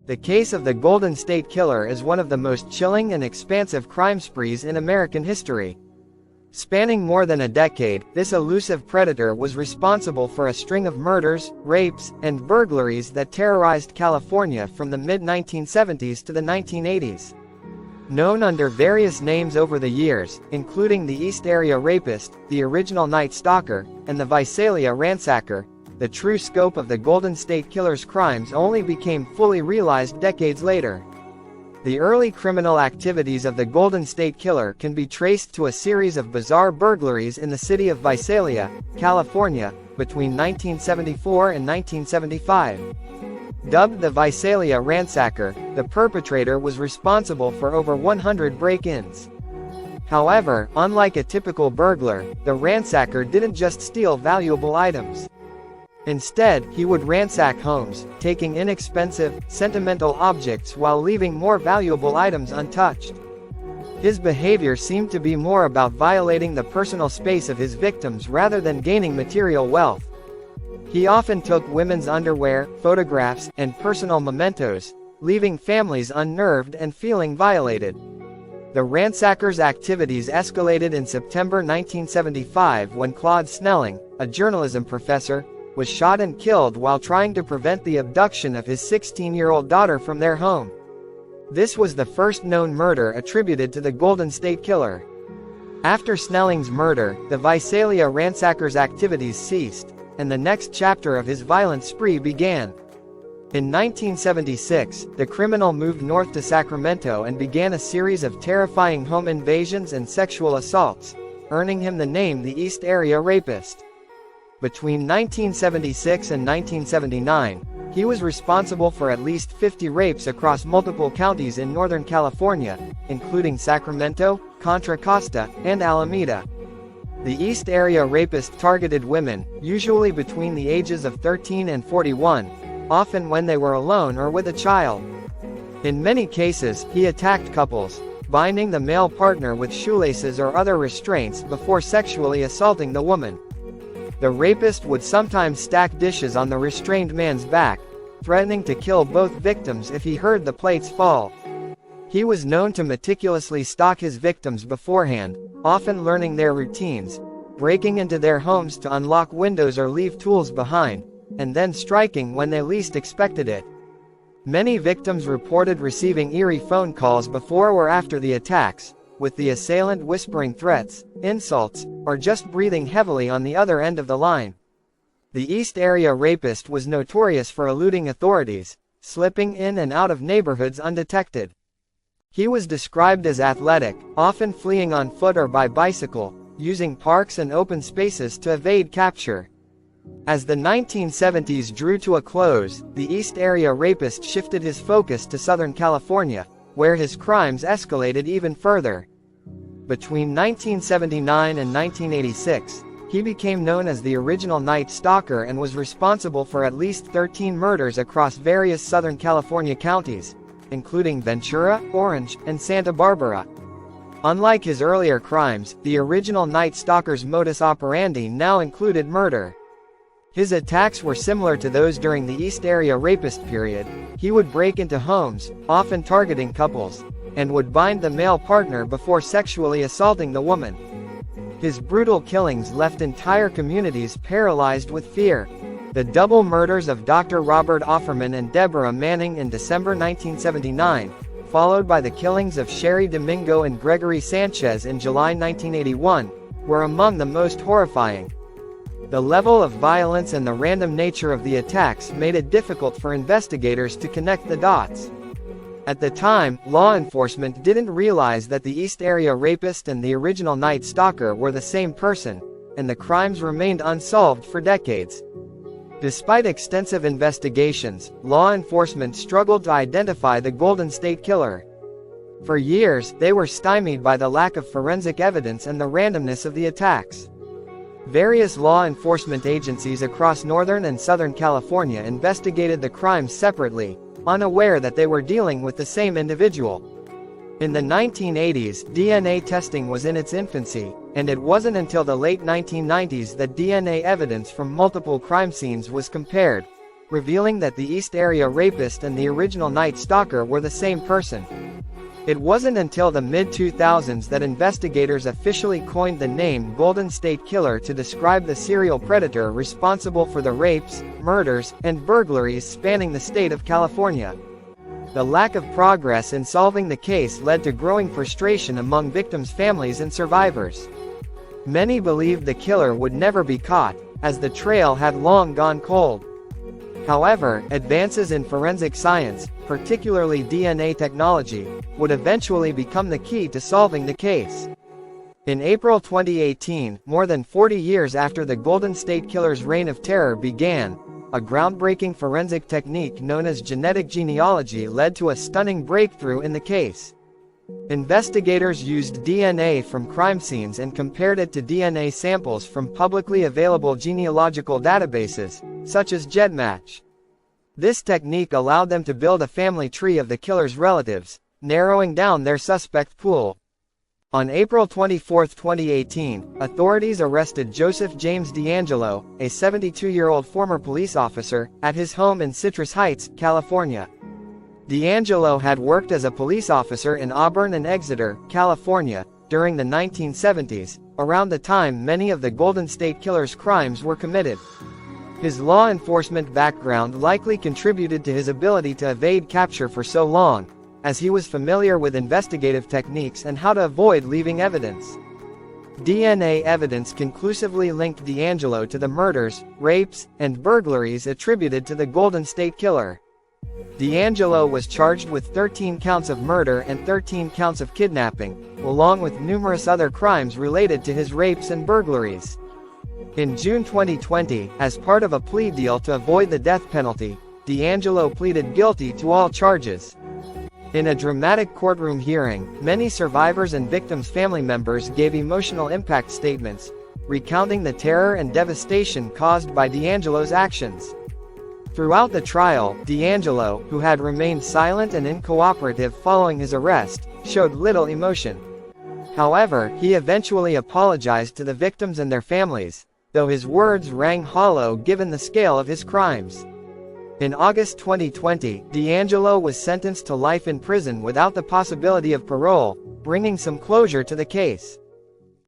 The case of the Golden State Killer is one of the most chilling and expansive crime sprees in American history. Spanning more than a decade, this elusive predator was responsible for a string of murders, rapes, and burglaries that terrorized California from the mid-1970s to the 1980s. Known under various names over the years, including the East Area Rapist, the original Night Stalker, and the Visalia Ransacker, the true scope of the Golden State Killer's crimes only became fully realized decades later. The early criminal activities of the Golden State Killer can be traced to a series of bizarre burglaries in the city of Visalia, California, between 1974 and 1975. Dubbed the Visalia Ransacker, the perpetrator was responsible for over 100 break-ins. However, unlike a typical burglar, the ransacker didn't just steal valuable items. Instead, he would ransack homes, taking inexpensive, sentimental objects while leaving more valuable items untouched. His behavior seemed to be more about violating the personal space of his victims rather than gaining material wealth. He often took women's underwear, photographs, and personal mementos, leaving families unnerved and feeling violated. The ransacker's activities escalated in September 1975 when Claude Snelling, a journalism professor, was shot and killed while trying to prevent the abduction of his 16-year-old daughter from their home. This was the first known murder attributed to the Golden State Killer. After Snelling's murder, the Visalia Ransacker's activities ceased, and the next chapter of his violent spree began. In 1976, the criminal moved north to Sacramento and began a series of terrifying home invasions and sexual assaults, earning him the name the East Area Rapist. Between 1976 and 1979, he was responsible for at least 50 rapes across multiple counties in Northern California, including Sacramento, Contra Costa, and Alameda. The East Area Rapist targeted women, usually between the ages of 13 and 41, often when they were alone or with a child. In many cases, he attacked couples, binding the male partner with shoelaces or other restraints before sexually assaulting the woman. The rapist would sometimes stack dishes on the restrained man's back, threatening to kill both victims if he heard the plates fall. He was known to meticulously stalk his victims beforehand, often learning their routines, breaking into their homes to unlock windows or leave tools behind, and then striking when they least expected it. Many victims reported receiving eerie phone calls before or after the attacks, with the assailant whispering threats, insults, or just breathing heavily on the other end of the line. The East Area Rapist was notorious for eluding authorities, slipping in and out of neighborhoods undetected. He was described as athletic, often fleeing on foot or by bicycle, using parks and open spaces to evade capture. As the 1970s drew to a close, the East Area Rapist shifted his focus to Southern California, where his crimes escalated even further. Between 1979 and 1986, he became known as the original Night Stalker and was responsible for at least 13 murders across various Southern California counties, including Ventura, Orange, and Santa Barbara. Unlike his earlier crimes, the original Night Stalker's modus operandi now included murder. His attacks were similar to those during the East Area Rapist period. He would break into homes, often targeting couples, and would bind the male partner before sexually assaulting the woman. His brutal killings left entire communities paralyzed with fear. The double murders of Dr. Robert Offerman and Deborah Manning in December 1979, followed by the killings of Sherry Domingo and Gregory Sanchez in July 1981, were among the most horrifying. The level of violence and the random nature of the attacks made it difficult for investigators to connect the dots. At the time, law enforcement didn't realize that the East Area Rapist and the original Night Stalker were the same person, and the crimes remained unsolved for decades. Despite extensive investigations, law enforcement struggled to identify the Golden State Killer. For years, they were stymied by the lack of forensic evidence and the randomness of the attacks. Various law enforcement agencies across Northern and Southern California investigated the crimes separately, unaware that they were dealing with the same individual. In the 1980s, DNA testing was in its infancy, and it wasn't until the late 1990s that DNA evidence from multiple crime scenes was compared, revealing that the East Area Rapist and the original Night Stalker were the same person. It wasn't until the mid-2000s that investigators officially coined the name Golden State Killer to describe the serial predator responsible for the rapes, murders, and burglaries spanning the state of California. The lack of progress in solving the case led to growing frustration among victims' families and survivors. Many believed the killer would never be caught, as the trail had long gone cold. However, advances in forensic science, particularly DNA technology, would eventually become the key to solving the case. In April 2018, more than 40 years after the Golden State Killer's reign of terror began, a groundbreaking forensic technique known as genetic genealogy led to a stunning breakthrough in the case. Investigators used DNA from crime scenes and compared it to DNA samples from publicly available genealogical databases, such as GEDmatch. This technique allowed them to build a family tree of the killer's relatives, narrowing down their suspect pool. On April 24, 2018, authorities arrested Joseph James DeAngelo, a 72-year-old former police officer, at his home in Citrus Heights, California. DeAngelo had worked as a police officer in Auburn and Exeter, California, during the 1970s, around the time many of the Golden State Killer's crimes were committed. His law enforcement background likely contributed to his ability to evade capture for so long, as he was familiar with investigative techniques and how to avoid leaving evidence. DNA evidence conclusively linked DeAngelo to the murders, rapes, and burglaries attributed to the Golden State Killer. DeAngelo was charged with 13 counts of murder and 13 counts of kidnapping, along with numerous other crimes related to his rapes and burglaries. In June 2020, as part of a plea deal to avoid the death penalty, DeAngelo pleaded guilty to all charges. In a dramatic courtroom hearing, many survivors and victims' family members gave emotional impact statements, recounting the terror and devastation caused by DeAngelo's actions. Throughout the trial, DeAngelo, who had remained silent and uncooperative following his arrest, showed little emotion. However, he eventually apologized to the victims and their families, though his words rang hollow given the scale of his crimes. In August 2020, DeAngelo was sentenced to life in prison without the possibility of parole, bringing some closure to the case.